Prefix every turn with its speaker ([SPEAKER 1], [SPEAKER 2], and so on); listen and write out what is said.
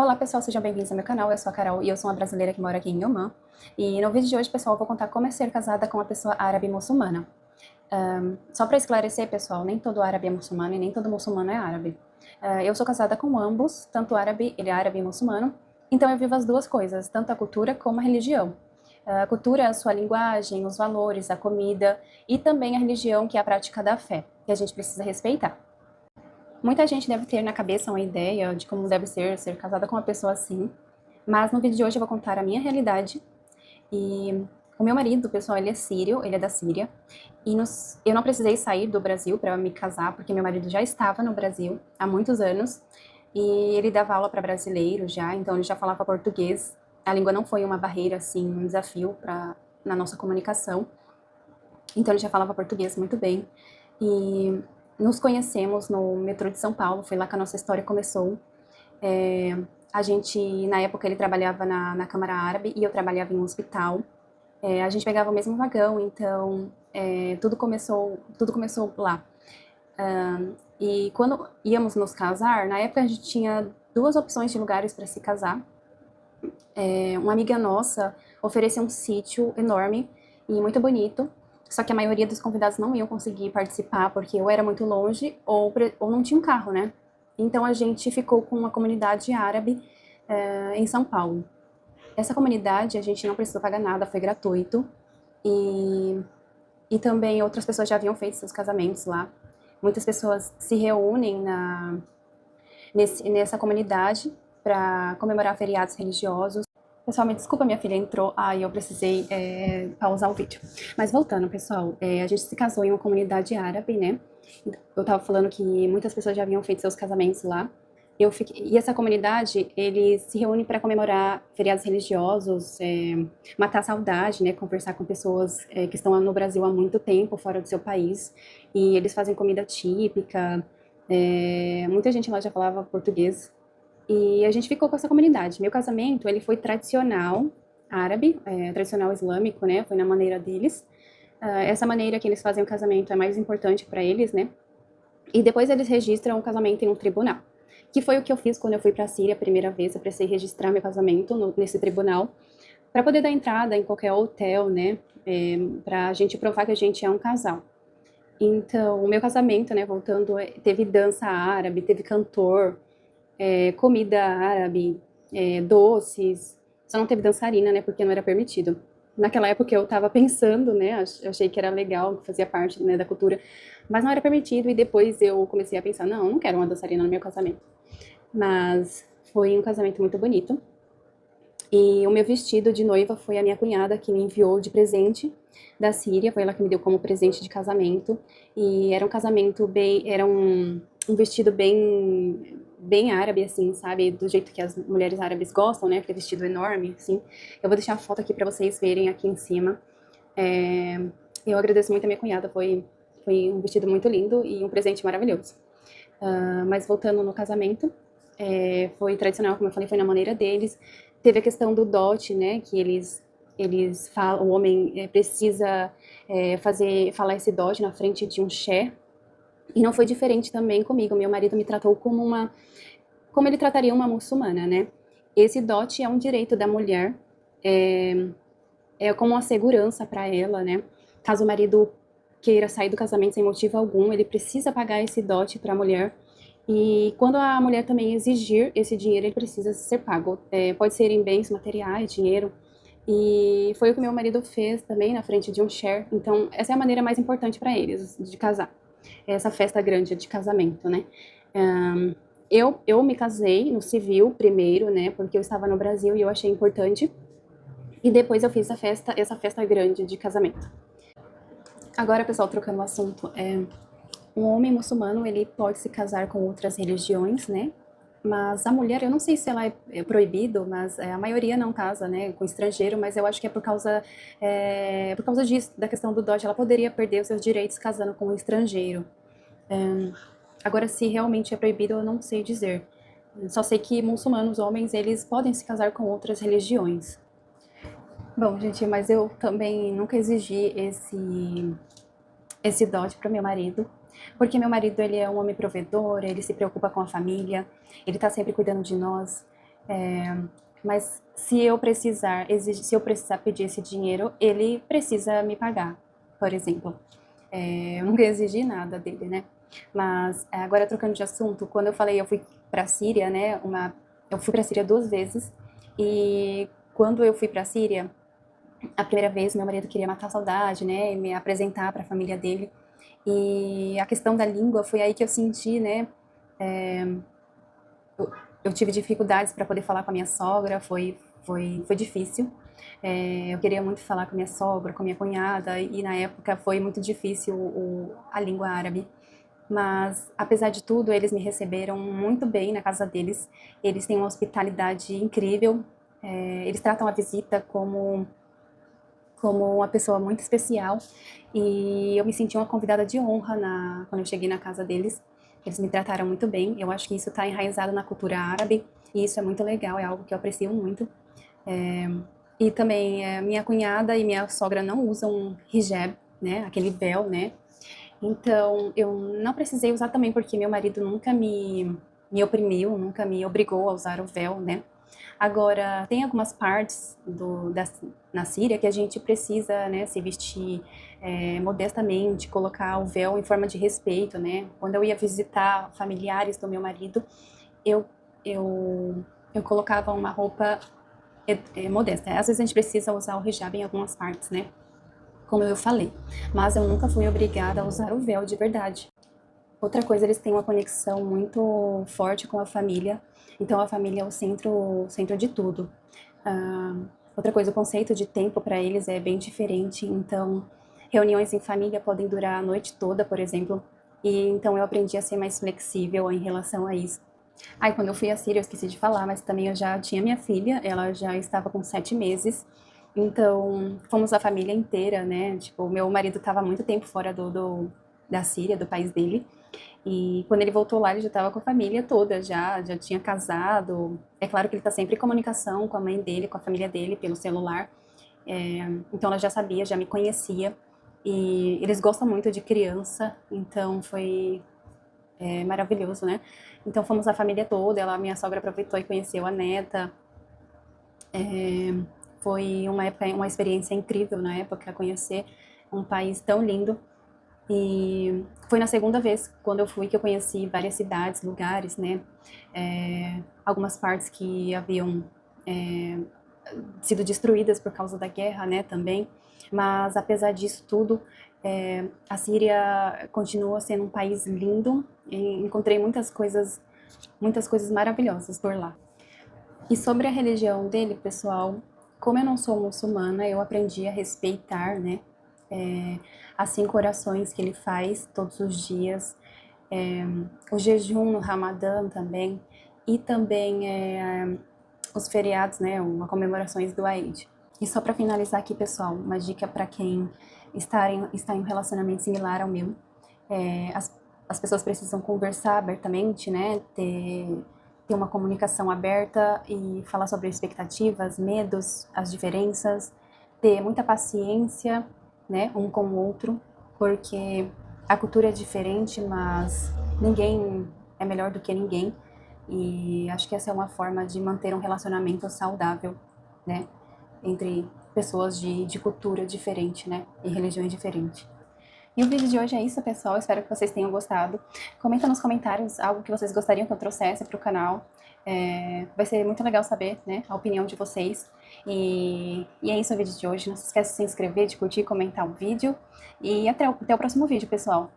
[SPEAKER 1] Olá pessoal, sejam bem-vindos ao meu canal, eu sou a Carol e eu sou uma brasileira que mora aqui em Oman. E no vídeo de hoje, pessoal, eu vou contar como é ser casada com uma pessoa árabe muçulmana. Só para esclarecer, pessoal, nem todo árabe é muçulmano e nem todo muçulmano é árabe. Eu sou casada com ambos, tanto árabe, ele é árabe e muçulmano, então eu vivo as duas coisas, tanto a cultura como a religião. A cultura é a sua linguagem, os valores, a comida e também a religião, que é a prática da fé, que a gente precisa respeitar. Muita gente deve ter na cabeça uma ideia de como deve ser casada com uma pessoa assim, mas no vídeo de hoje eu vou contar a minha realidade. E o meu marido, pessoal, ele é sírio, ele é da Síria, e eu não precisei sair do Brasil para me casar, porque meu marido já estava no Brasil há muitos anos, e ele dava aula para brasileiro já, então ele já falava português. A língua não foi uma barreira, assim, um desafio na nossa comunicação. Então ele já falava português muito bem. E nos conhecemos no metrô de São Paulo, foi lá que a nossa história começou. A gente, na época, ele trabalhava na Câmara Árabe e eu trabalhava em um hospital. A gente pegava o mesmo vagão, então tudo começou lá. E quando íamos nos casar, na época a gente tinha duas opções de lugares para se casar. Uma amiga nossa ofereceu um sítio enorme e muito bonito, só que a maioria dos convidados não iam conseguir participar porque ou era muito longe ou não tinha um carro, né? Então a gente ficou com uma comunidade árabe em São Paulo. Essa comunidade a gente não precisou pagar nada, foi gratuito. E, e também outras pessoas já haviam feito seus casamentos lá. Muitas pessoas se reúnem nessa comunidade para comemorar feriados religiosos. Pessoal, me desculpa, minha filha entrou, aí eu precisei pausar o vídeo. Mas voltando, pessoal, a gente se casou em uma comunidade árabe, né? Eu tava falando que muitas pessoas já haviam feito seus casamentos lá. E essa comunidade, eles se reúnem para comemorar feriados religiosos, matar a saudade, né? Conversar com pessoas que estão no Brasil há muito tempo, fora do seu país. E eles fazem comida típica. Muita gente lá já falava português. E a gente ficou com essa comunidade. Meu casamento, ele foi tradicional árabe, tradicional islâmico, né? Foi na maneira deles. Essa maneira que eles fazem o casamento é mais importante para eles, né? E depois eles registram o casamento em um tribunal. Que foi o que eu fiz quando eu fui para a Síria a primeira vez. Eu precisei registrar meu casamento nesse tribunal para poder dar entrada em qualquer hotel, né? Para a gente provar que a gente é um casal. Então, o meu casamento, né? Voltando, teve dança árabe, teve cantor, comida árabe, doces. Só não teve dançarina, né? Porque não era permitido. Naquela época eu estava pensando, né? Achei que era legal, que fazia parte, né, da cultura, mas não era permitido. E depois eu comecei a pensar, não, não quero uma dançarina no meu casamento. Mas foi um casamento muito bonito. E o meu vestido de noiva foi a minha cunhada que me enviou de presente da Síria, foi ela que me deu como presente de casamento. E era um casamento era um vestido bem árabe, assim, sabe? Do jeito que as mulheres árabes gostam, né? Aquele vestido enorme, assim. Eu vou deixar a foto aqui pra vocês verem aqui em cima. Eu agradeço muito a minha cunhada, foi um vestido muito lindo e um presente maravilhoso. Mas voltando no casamento, foi tradicional, como eu falei, foi na maneira deles. Teve a questão do dote, né, que eles falam, o homem precisa falar esse dote na frente de um shé. E não foi diferente também comigo. Meu marido me tratou como ele trataria uma muçulmana, né? Esse dote é um direito da mulher, é como uma segurança para ela, né? Caso o marido queira sair do casamento sem motivo algum, ele precisa pagar esse dote para a mulher. E quando a mulher também exigir esse dinheiro, ele precisa ser pago. Pode ser em bens materiais, dinheiro. E foi o que meu marido fez também na frente de um share. Então, essa é a maneira mais importante para eles de casar. Essa festa grande de casamento, né? Eu me casei no civil primeiro, né? Porque eu estava no Brasil e eu achei importante. E depois eu fiz essa festa grande de casamento. Agora, pessoal, trocando o assunto, um homem muçulmano, ele pode se casar com outras religiões, né? Mas a mulher, eu não sei se ela é proibido, mas a maioria não casa, né, com estrangeiro, mas eu acho que é por causa disso, da questão do dote, ela poderia perder os seus direitos casando com um estrangeiro. Agora, se realmente é proibido, eu não sei dizer. Só sei que muçulmanos, homens, eles podem se casar com outras religiões. Bom, gente, mas eu também nunca exigi esse dote para meu marido, porque meu marido, ele é um homem provedor, ele se preocupa com a família, ele tá sempre cuidando de nós. Mas se eu precisar se eu precisar pedir esse dinheiro, ele precisa me pagar, por exemplo. Eu nunca exigi nada dele, né? Mas agora trocando de assunto, quando eu falei eu fui para a Síria, né? Eu fui para a Síria 2 vezes e quando eu fui para a Síria, a primeira vez meu marido queria matar a saudade, né? E me apresentar para a família dele. E a questão da língua foi aí que eu senti, né? Eu tive dificuldades para poder falar com a minha sogra, foi difícil. Eu queria muito falar com a minha sogra, com a minha cunhada, e na época foi muito difícil a língua árabe. Mas, apesar de tudo, eles me receberam muito bem na casa deles. Eles têm uma hospitalidade incrível. Eles tratam a visita como uma pessoa muito especial. E eu me senti uma convidada de honra quando eu cheguei na casa deles. Eles me trataram muito bem. Eu acho que isso está enraizado na cultura árabe. E isso é muito legal, é algo que eu aprecio muito. E também, minha cunhada e minha sogra não usam hijab, né? Aquele véu, né? Então, eu não precisei usar também porque meu marido nunca me oprimiu, nunca me obrigou a usar o véu, né? Agora, tem algumas partes na Síria que a gente precisa, né, se vestir modestamente, colocar o véu em forma de respeito, né? Quando eu ia visitar familiares do meu marido, eu, eu colocava uma roupa modesta. Às vezes a gente precisa usar o hijab em algumas partes, né? Como eu falei. Mas eu nunca fui obrigada a usar o véu de verdade. Outra coisa, eles têm uma conexão muito forte com a família. Então, a família é o centro de tudo. Outra coisa, o conceito de tempo para eles é bem diferente. Então, reuniões em família podem durar a noite toda, por exemplo. E então eu aprendi a ser mais flexível em relação a isso. Aí, quando eu fui à Síria, eu esqueci de falar, mas também eu já tinha minha filha, ela já estava com 7 meses. Então, fomos a família inteira, né? Tipo, o meu marido estava muito tempo fora da Síria, do país dele. E quando ele voltou lá, ele já estava com a família toda, já tinha casado. É claro que ele está sempre em comunicação com a mãe dele, com a família dele, pelo celular. Então ela já sabia, já me conhecia. E eles gostam muito de criança, então foi maravilhoso, né? Então fomos a família toda, minha sogra aproveitou e conheceu a neta. Foi uma experiência incrível na época, conhecer um país tão lindo. E foi na segunda vez, quando eu fui, que eu conheci várias cidades, lugares, né? Algumas partes que haviam sido destruídas por causa da guerra, né, também. Mas, apesar disso tudo, a Síria continua sendo um país lindo. E encontrei muitas coisas maravilhosas por lá. E sobre a religião dele, pessoal, como eu não sou muçulmana, eu aprendi a respeitar, né, as 5 orações que ele faz todos os dias, o jejum no Ramadã também, e também os feriados, né, as comemorações do Eid. E só para finalizar aqui, pessoal, uma dica para quem está em um relacionamento similar ao meu. As pessoas precisam conversar abertamente, né, ter uma comunicação aberta e falar sobre expectativas, medos, as diferenças, ter muita paciência, né, um com o outro, porque a cultura é diferente, mas ninguém é melhor do que ninguém. E acho que essa é uma forma de manter um relacionamento saudável, né, entre pessoas de cultura diferente, né, e religiões diferentes. E o vídeo de hoje é isso, pessoal. Espero que vocês tenham gostado. Comenta nos comentários algo que vocês gostariam que eu trouxesse para o canal. Vai ser muito legal saber, né, a opinião de vocês. E é isso o vídeo de hoje. Não se esqueça de se inscrever, de curtir e comentar o vídeo. E até o próximo vídeo, pessoal.